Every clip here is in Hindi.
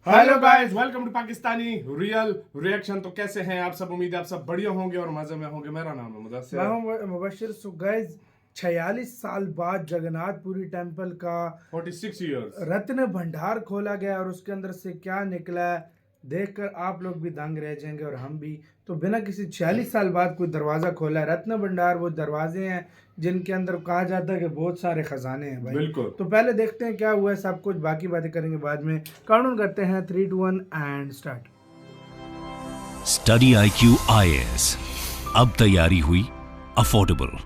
Hello guys, welcome to Pakistani real reaction. तो कैसे हैं आप सब? उम्मीद है आप सब बढ़िया होंगे और मजे में होंगे। मेरा नाम है मुदस्सिर। मैं हूं मुबशिर। सो गाइस, 46 साल बाद जगन्नाथपुरी टेम्पल का 46 इयर्स रत्न भंडार खोला गया और उसके अंदर से क्या निकला है देखकर आप लोग भी दंग रह जाएंगे और हम भी। तो बिना किसी 46 साल बाद कोई दरवाजा खोला है। रत्न भंडार वो दरवाजे हैं जिनके अंदर कहा जाता है कि बहुत सारे खजाने हैं भाई। बिल्कुल। तो पहले देखते हैं क्या हुआ है सब कुछ, बाकी बातें करेंगे बाद में। काउंट करते हैं 3, 2, 1 and start. Study IQ IAS अब तैयारी हुई अफोर्डेबल।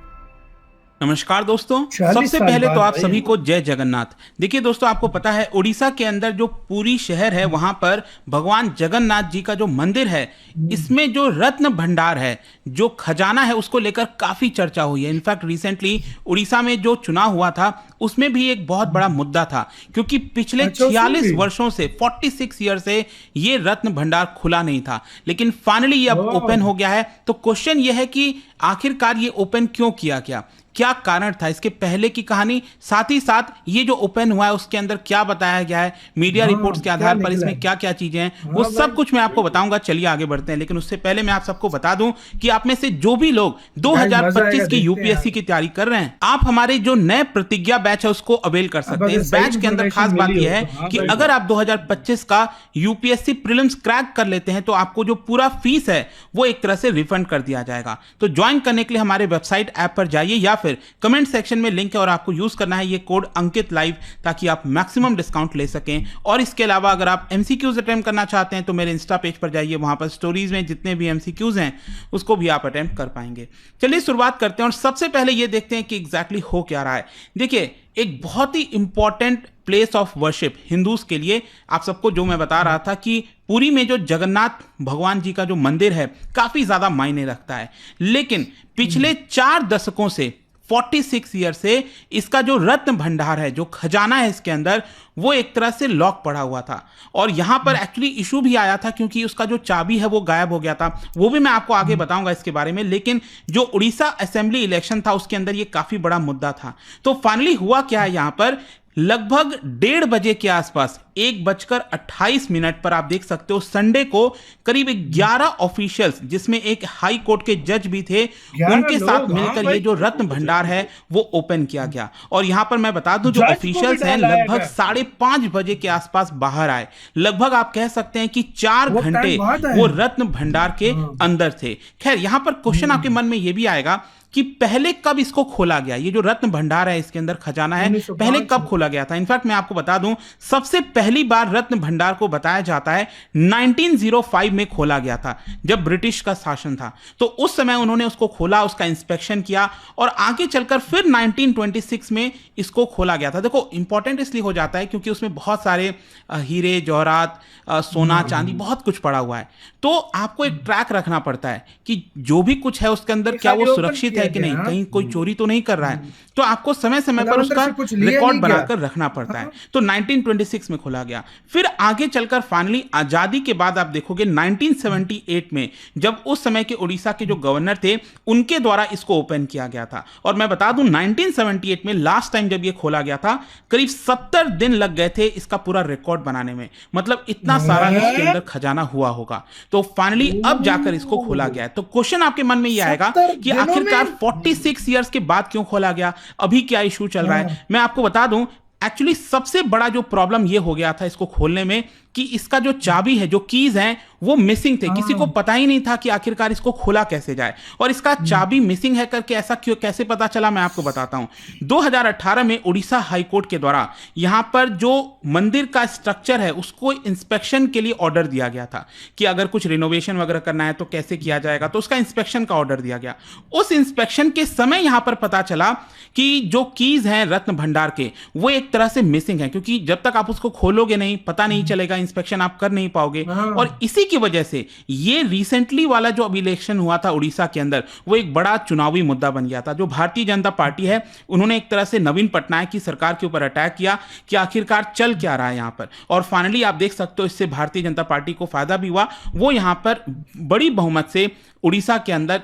नमस्कार दोस्तों, 46 सबसे साल पहले तो बाद आप भाई। सभी को जय जगन्नाथ। देखिए दोस्तों, आपको पता है उड़ीसा के अंदर जो पूरी शहर है वहां पर भगवान जगन्नाथ जी का जो मंदिर है, इसमें जो रत्न भंडार है, जो खजाना है, उसको लेकर काफी चर्चा हुई है। इनफैक्ट रिसेंटली उड़ीसा में जो चुनाव हुआ था उसमें भी एक बहुत बड़ा मुद्दा था, क्योंकि पिछले अच्छा, उसमें 46 भी? वर्षों से 46 ईयर से ये रत्न भंडार खुला नहीं था, लेकिन फाइनली ये अब वाह। ओपन हो गया है। तो क्वेश्चन ये है कि आखिरकार ये ओपन क्यों किया गया, क्या कारण था, इसके पहले की कहानी, साथ ही साथ ये जो ओपन हुआ है उसके अंदर क्या बताया गया है, मीडिया हाँ, रिपोर्ट्स के क्या आधार पर निकला इसमें है? क्या क्या चीजें हैं, हाँ वो भाई। सब कुछ मैं आपको बताऊंगा। चलिए आगे बढ़ते हैं, लेकिन उससे पहले मैं आप सबको बता दूं कि आप में से जो भी लोग मजा आएगा, 2025 की देखते यूपीएससी हैं। की तैयारी कर रहे हैं, आप हमारे जो नए प्रतिज्ञा बैच है उसको अवेल कर सकते हैं। अगर इस सही बैच के अंदर खास information बात मिली यह हो है तो हाँ कि भाई। अगर आप 2025 का यूपीएससी प्रीलिम्स क्रैक कर लेते हैं तो आपको जो पूरा फीस है वो एक तरह से रिफंड कर दिया जाएगा। तो ज्वाइन करने के लिए हमारे वेबसाइट ऐप पर जाइए या फिर कमेंट सेक्शन में लिंक है और आपको यूज करना है ये कोड अंकित लाइव, ताकि आप मैक्सिमम डिस्काउंट ले सकें। और इसके अलावा अगर आप एमसीक्यूज अटेम्प्ट करना चाहते हैं तो मेरे इंस्टा पेज पर जाइए, वहां पर स्टोरीज में जितने भी एमसीक्यूज हैं उसको भी आप अटेम्प्ट कर पाएंगे। चलिए शुरुआत करते हैं और सबसे पहले ये देखते हैं कि एग्जैक्टली हो क्या रहा है। देखिए, एक बहुत ही important place of worship Hindus के लिए, आप सबको जो मैं बता रहा था कि पुरी में जो जगन्नाथ भगवान जी का जो मंदिर है काफी ज्यादा मायने रखता है, लेकिन पिछले 4 दशकों से 46 ईयर से इसका जो रत्न भंडार है, जो खजाना है इसके अंदर, वो एक तरह से लॉक पड़ा हुआ था। और यहां पर एक्चुअली इशू भी आया था क्योंकि उसका जो चाबी है वो गायब हो गया था, वो भी मैं आपको आगे बताऊंगा इसके बारे में। लेकिन जो उड़ीसा असेंबली इलेक्शन था उसके अंदर ये काफी बड़ा मुद्दा था। तो फाइनली हुआ क्या है, यहां पर लगभग 1:30 बजे के आसपास 1:28 पर आप देख सकते हो संडे को करीब 11 ऑफिशियल्स, जिसमें एक हाई कोर्ट के जज भी थे, 11 उनके साथ लोग, हाँ मिलकर भाई। ये जो रत्न भंडार है वो ओपन किया गया। और यहां पर मैं बता दूं, जो जज को भी ऑफिशियल्स हैं डाला है लगभग क्या? 5:30 बजे के आसपास बाहर आए। लगभग आप कह सकते हैं कि 4 वो घंटे टाइम बाद आए। वो रत्न भंडार के अंदर थे। खैर, यहां पर क्वेश्चन आपके मन में ये भी आएगा कि पहले कब इसको खोला गया, ये जो रत्न भंडार है इसके अंदर खजाना है, 1905 पहले कब खोला गया था। इनफैक्ट मैं आपको बता दूं, सबसे पहली बार रत्न भंडार को बताया जाता है 1905 में खोला गया था, जब ब्रिटिश का शासन था। तो उस समय उन्होंने उसको खोला, उसका इंस्पेक्शन किया और आगे चलकर फिर 1926 में इसको खोला गया था। देखो, इंपॉर्टेंट इसलिए हो जाता है क्योंकि उसमें बहुत सारे हीरे जवाहरात, सोना चांदी बहुत कुछ पड़ा हुआ है। तो आपको एक ट्रैक रखना पड़ता है कि जो भी कुछ है उसके अंदर क्या वो खाली सुरक्षित open है कि किया नहीं, गया, कहीं कोई चोरी तो नहीं कर रहा है। तो आपको समय समय मतलब पर अंदर उसका से कुछ लिया रिकॉर्ड नहीं गया। बनाकर रखना पड़ता है। तो 1926 में खोला गया। फिर आगे चलकर फाइनली आजादी के बाद आप देखोगे 1978 में, जब उस समय के उड़ीसा के जो गवर्नर थे उनके द्वारा इसको ओपन किया गया था। और मैं बता दूं, 1978 में लास्ट टाइम जब ये खोला गया था, करीब 70 दिन लग गए थे इसका पूरा रिकॉर्ड बनाने में। मतलब इतना सारा इसके अंदर खजाना हुआ होगा। तो फाइनली अब जाकर इसको खोला गया है। तो क्वेश्चन आपके मन में ये आएगा 70 कि दिनों आखिरकार में? 46 ईयर्स के बाद क्यों खोला गया, अभी क्या इशू चल रहा है। मैं आपको बता दूं, एक्चुअली सबसे बड़ा जो प्रॉब्लम ये हो गया था इसको खोलने में कि इसका जो चाबी है, जो कीज हैं, वो मिसिंग थे। किसी को पता ही नहीं था कि आखिरकार इसको खोला कैसे जाए। और इसका चाबी मिसिंग है करके ऐसा क्यों, कैसे पता चला, मैं आपको बताता हूं। 2018 में उड़ीसा हाई कोर्ट के द्वारा यहां पर जो मंदिर का स्ट्रक्चर है उसको इंस्पेक्शन के लिए ऑर्डर दिया गया था कि अगर कुछ रिनोवेशन वगैरह करना है तो कैसे किया जाएगा। तो उसका इंस्पेक्शन का ऑर्डर दिया गया। उस इंस्पेक्शन के समय यहां पर पता चला कि जो कीज हैं रत्न भंडार के, वो एक तरह से मिसिंग है, क्योंकि जब तक आप उसको खोलोगे नहीं, पता नहीं चलेगा, इंस्पेक्शन आप कर नहीं पाओगे। और इसी की वजह से ये रिसेंटली वाला जो अभी इलेक्शन हुआ था उड़ीसा के अंदर, वो एक बड़ा चुनावी मुद्दा बन गया था। जो भारतीय जनता पार्टी है उन्होंने एक तरह से नवीन पटनायक की सरकार के ऊपर अटैक किया कि आखिरकार चल क्या रहा है यहां पर। और फाइनली आप देख सकते हो इससे भारतीय जनता पार्टी को फायदा भी हुआ। वो यहां पर बड़ी बहुमत से उड़ीसा के अंदर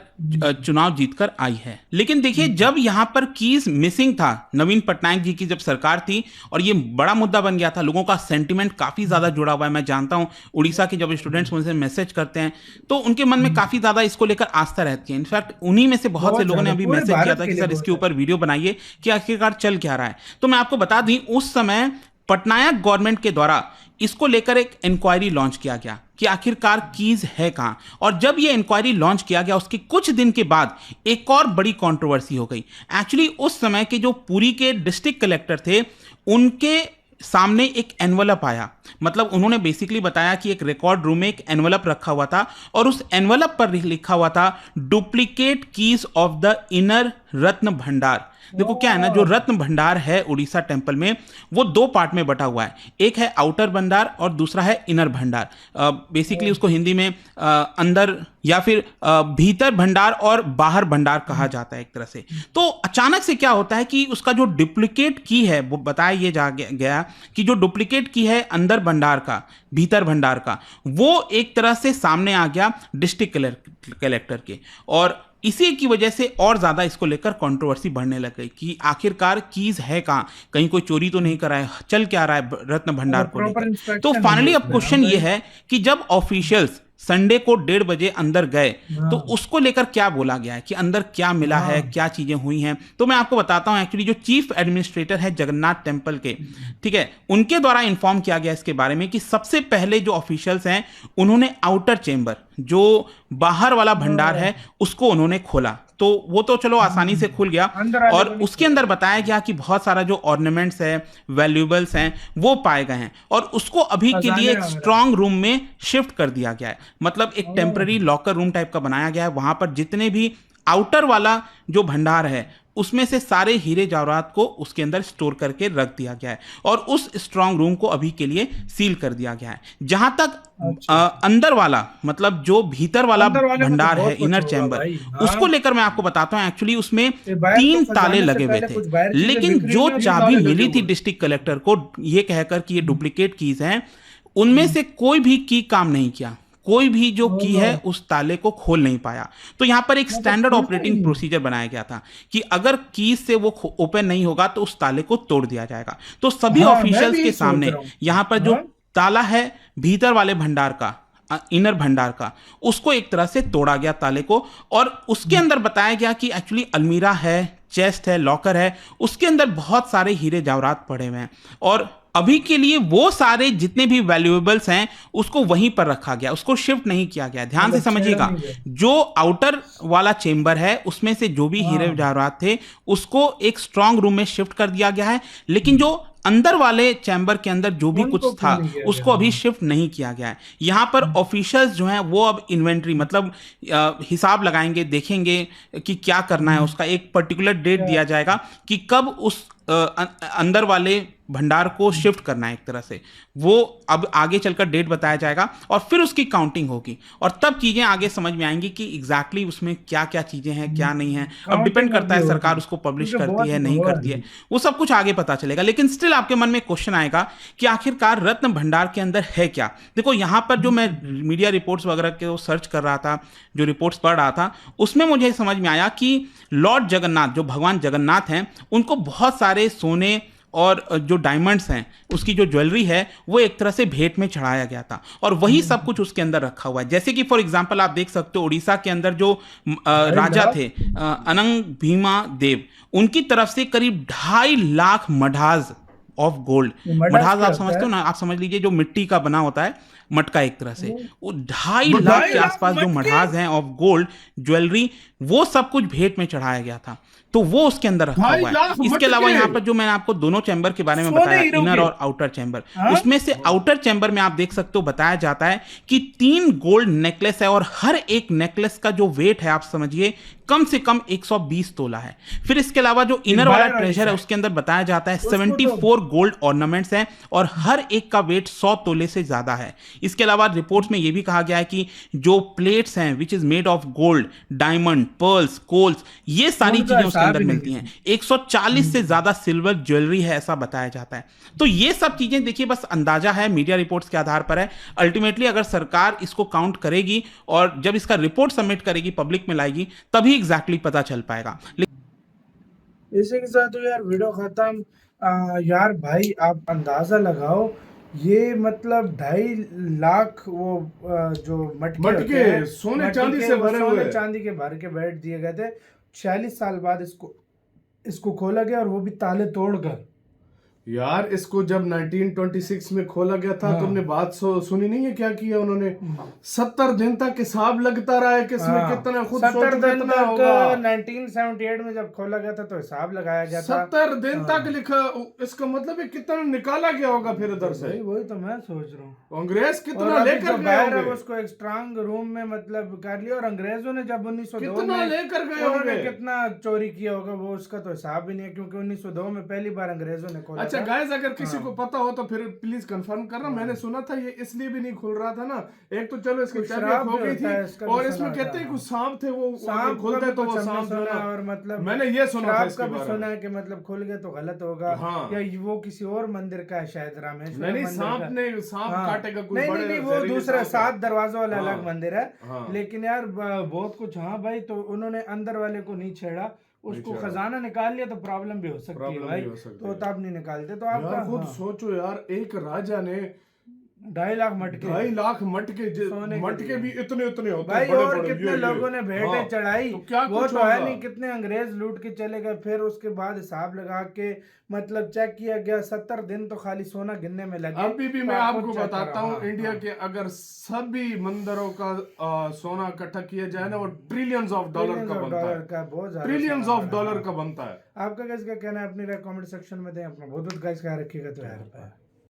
चुनाव जीतकर आई है। लेकिन देखिए, जब यहां पर कीज मिसिंग था, नवीन पटनायक जी की जब सरकार थी और ये बड़ा मुद्दा बन गया था, लोगों का सेंटिमेंट काफी ज्यादा जुड़ा हुआ है। मैं जानता हूं उड़ीसा के जब स्टूडेंट्स मुझसे मैसेज करते हैं तो उनके मन में काफी ज्यादा इसको लेकर आस्था रहती है। इनफैक्ट उन्हीं में से बहुत से लोगों ने अभी मैसेज किया था कि सर इसके ऊपर वीडियो बनाइए कि आखिरकार चल क्या रहा है। तो मैं आपको बता दूं, उस समय पटनायक गवर्नमेंट के द्वारा इसको लेकर एक इंक्वायरी लॉन्च किया गया कि आखिरकार कीज है कहां। और जब ये इंक्वायरी लॉन्च किया गया उसके कुछ दिन के बाद एक और बड़ी कंट्रोवर्सी हो गई। एक्चुअली उस समय के जो पुरी के डिस्ट्रिक्ट कलेक्टर थे, उनके सामने एक एनवलप आया। मतलब उन्होंने बेसिकली बताया कि एक रिकॉर्ड रूम में एक एनवलप रखा हुआ था और उस एनवलप पर लिखा हुआ था duplicate keys of the inner Ratna Bhandar. देखो क्या है ना, जो रत्न भंडार है उड़ीसा टेम्पल में, वो दो पार्ट में बटा हुआ है। एक है आउटर भंडार और दूसरा है इनर भंडार। बेसिकली उसको हिंदी में अंदर या फिर भीतर भंडार और बाहर भंडार कहा जाता है एक तरह से। तो अचानक से क्या होता है कि उसका जो डुप्लीकेट की है, वो बताया ये जा गया कि जो डुप्लीकेट की है अंदर भंडार का, भीतर भंडार का, वो एक तरह से सामने आ गया डिस्ट्रिक्ट कलेक्टर के। और इसी की वजह से और ज्यादा इसको लेकर कंट्रोवर्सी बढ़ने लग गई कि आखिरकार कीज है कहां, कहीं कोई चोरी तो नहीं करा है, चल क्या रहा है रत्न भंडार को लेकर। तो फाइनली अब क्वेश्चन ये है कि जब ऑफिशियल्स संडे को 1:30 बजे अंदर गए तो उसको लेकर क्या बोला गया है कि अंदर क्या मिला है, क्या चीजें हुई हैं। तो मैं आपको बताता हूं, एक्चुअली जो चीफ एडमिनिस्ट्रेटर है जगन्नाथ टेम्पल के, ठीक है, उनके द्वारा इन्फॉर्म किया गया इसके बारे में कि सबसे पहले जो ऑफिशियल्स हैं उन्होंने आउटर चेंबर, जो बाहर वाला भंडार है, उसको उन्होंने खोला। तो वो तो चलो आसानी से खुल गया और उसके अंदर बताया गया कि बहुत सारा जो ऑर्नामेंट्स है, वैल्यूएबल्स हैं, वो पाए गए हैं और उसको अभी के लिए एक स्ट्रांग रूम में शिफ्ट कर दिया गया है। मतलब एक टेम्पररी लॉकर रूम टाइप का बनाया गया है। वहां पर जितने भी आउटर वाला जो भंडार है उसमें से सारे हीरे जवाहरात को उसके अंदर स्टोर करके रख दिया गया है और उस स्ट्रांग रूम को अभी के लिए सील कर दिया गया है। जहां तक अंदर वाला, मतलब जो भीतर वाला भंडार है, इनर चेंबर, उसको लेकर मैं आपको बताता हूं, एक्चुअली उसमें 3 ताले लगे हुए थे। लेकिन जो चाबी मिली थी डिस्ट्रिक्ट कलेक्टर को ये कहकर कि ये डुप्लीकेट कीज हैं, उनमें से कोई भी की काम नहीं किया। कोई भी जो की है उस ताले को खोल नहीं पाया। तो यहां पर एक स्टैंडर्ड ऑपरेटिंग प्रोसीजर बनाया गया था कि अगर कीज से वो ओपन नहीं होगा तो उस ताले को तोड़ दिया जाएगा। तो सभी ऑफिशियल्स के सामने यहां पर जो ताला है भीतर वाले भंडार का, इनर भंडार का, उसको एक तरह से तोड़ा गया ताले को और उसके अंदर बताया गया कि एक्चुअली अलमीरा है, चेस्ट है, लॉकर है, उसके अंदर बहुत सारे हीरे जवाहरात पड़े हुए हैं और अभी के लिए वो सारे जितने भी वैल्यूएबल्स हैं उसको वहीं पर रखा गया, उसको शिफ्ट नहीं किया गया। ध्यान से समझिएगा, जो आउटर वाला चेंबर है उसमें से जो भी हीरे जवाहरात थे उसको एक स्ट्रांग रूम में शिफ्ट कर दिया गया है, लेकिन जो अंदर वाले चैम्बर के अंदर जो भी कुछ था उसको अभी शिफ्ट नहीं किया गया है। यहाँ पर ऑफिशियल्स जो हैं वो अब इन्वेंट्री, मतलब हिसाब लगाएंगे, देखेंगे कि क्या करना है। उसका एक पर्टिकुलर डेट दिया जाएगा कि कब उस अंदर वाले भंडार को शिफ्ट करना है। एक तरह से वो अब आगे चलकर डेट बताया जाएगा और फिर उसकी काउंटिंग होगी और तब चीजें आगे समझ में आएंगी कि एग्जैक्टली उसमें क्या क्या चीजें हैं, क्या नहीं है। अब डिपेंड करता है सरकार उसको पब्लिश करती है, नहीं करती है, वो सब कुछ आगे पता चलेगा। लेकिन स्टिल आपके मन में क्वेश्चन आएगा कि आखिरकार रत्न भंडार के अंदर है क्या। देखो यहाँ पर जो मैं मीडिया रिपोर्ट्स वगैरह के सर्च कर रहा था, जो रिपोर्ट्स पढ़ रहा था, उसमें मुझे समझ में आया कि लॉर्ड जगन्नाथ, जो भगवान जगन्नाथ हैं, उनको बहुत सारे सोने और जो डायमंड्स हैं, उसकी जो ज्वेलरी है, वो एक तरह से भेंट में चढ़ाया गया था और वही सब कुछ उसके अंदर रखा हुआ है। जैसे कि फॉर एग्जांपल आप देख सकते हो उड़ीसा के अंदर जो राजा थे अनंग भीमा देव, उनकी तरफ से करीब 2.5 लाख मढ़ाज ऑफ गोल्ड। मढ़ाज आप समझते हो ना, आप समझ लीजिए जो मिट्टी का बना होता है, मटका एक तरह से, वो 2.5 लाख के आसपास जो मढ़ाज हैं ऑफ गोल्ड ज्वेलरी, वो सब कुछ भेंट में चढ़ाया गया था। तो वो उसके अंदर रखा हुआ है। इसके अलावा यहाँ पर जो मैंने आपको दोनों चैम्बर के बारे में बताया, इनर और आउटर चैम्बर, उसमें से आउटर चैम्बर में आप देख सकते हो बताया जाता है कि 3 गोल्ड नेकलेस है और हर एक नेकलेस का जो वेट है आप समझिए कम से कम 120 तोला है। फिर इसके अलावा जो इनर वाला ट्रेजर है उसके अंदर बताया जाता है 74 गोल्ड ऑर्नामेंट्स हैं और हर एक का वेट 100 तोले से ज्यादा है। इसके अलावा रिपोर्ट्स में यह भी कहा गया है कि जो प्लेट्स हैं which is made of gold, diamond, pearls, coals, ये सारी उनका चीजें उसके हिसाब अंदर ही नहीं मिलती हैं। 140 से ज्यादा सिल्वर ज्वेलरी है ऐसा बताया जाता है। तो ये सब चीजें देखिए बस अंदाजा है, मीडिया रिपोर्ट्स के आधार पर है। अल्टीमेटली अगर सरकार इसको काउंट करेगी और जब इसका रिपोर्ट सबमिट करेगी, पब्लिक में लाएगी, तभी एग्जैक्टली पता चल पाएगा। इसी के साथ तो यार वीडियो खत्म। यार भाई आप अंदाजा लगाओ, ये मतलब 2.5 लाख वो जो मटके होते मटके हैं, सोने मटके चांदी से वो भरे हुए। सोने चांदी के भर के बैठ दिए गए थे। 46 साल बाद इसको खोला गया और वो भी ताले तोड़कर। यार इसको जब 1926 में खोला गया था, हाँ। तुमने बात सुनी नहीं है क्या किया उन्होंने? 70 दिन तक हिसाब लगता रहा है कि इसमें हाँ। कितना, खुद 70 सोचो दिन कितना तक होगा। 1978 में जब खोला गया था तो हिसाब लगाया गया था। 70 दिन तक लिखा, इसका मतलब है कितना निकाला गया होगा फिर इधर से। वही तो मैं सोच रहा हूँ। अंग्रेज और कितना अभी लेकर जो गए बाहर है होंगे, उसको एक स्ट्रांग रूम में मतलब कर लिया। और अंग्रेजों ने जब 1902 कितना में लेकर गए उन्होंने होंगे। कितना चोरी किया होगा वो उसका तो हिसाब भी नहीं है, क्योंकि 1902 में पहली बार अंग्रेजों ने खोला अच्छा था। गाइस, अगर किसी को पता हो तो फिर प्लीज कंफर्म करना। मैंने सुना था ये इसलिए भी नहीं खुल रहा था ना, एक तो चलो इसकी कुछ चाबियां शराब खो भी गई होता है, थी, इसका भी और सुना इसमें था। कहते हैं कुछ सांप थे, वो सांप खुलते का तो भी वो कुछ हमने सांप जो सुना ना, और मतलब मैंने ये सुना था शराब इसके का भी बारे सुना में। है कि मतलब खुल गया तो गलत होगा। हाँ। या वो किसी और मंदिर का है शायद, रामेश्वर नहीं मंदिर सांप का। ने सांप हाँ। काटेगा कोई नहीं बड़े नहीं वो जहरीले दूसरा सांप है। 7 दरवाजों वाला अलग हाँ। मंदिर है। हाँ। लेकिन यार बहुत कुछ। हाँ भाई, तो उन्होंने अंदर वाले को नहीं छेड़ा, उसको छेड़ा। खजाना निकाल लिया तो प्रॉब्लम भी हो सकती है प्रॉब्लम भाई। भी हो सकती तो है। तब नहीं निकालते तो आप यार खुद हाँ। सोचो यार, एक राजा ने 2.5 लाख मटके 2.5 लाख मटके, सोने के मटके लिए। भी इतने इतने होते भाई हैं, बड़े और बड़े, कितने ये। लोगों ने भेंटें हाँ। चढ़ाई, तो क्या वो कुछ तो है होगा। नहीं। कितने अंग्रेज लूट के चले गए, फिर उसके बाद हिसाब लगा के मतलब चेक किया गया। 70 दिन तो खाली सोना गिनने में लगे। अभी भी तो मैं आप आपको खुद चेक बताता करो। हूँ, हाँ, इंडिया हाँ। के अगर सभी मंदिरों का सोना इकट्ठा किया जाए ना, वो ट्रिलियंस ऑफ डॉलर Billions का of बनता dollar है। का बहुत ज्यादा ट्रिलियंस सोना ऑफ बना है। डॉलर हाँ। का बनता है। आपका कैसे क्या कहना है, अपनी राय कमेंट सेक्शन में दें। अपना बहुत गाइस ख्याल रखिएगा। तो यार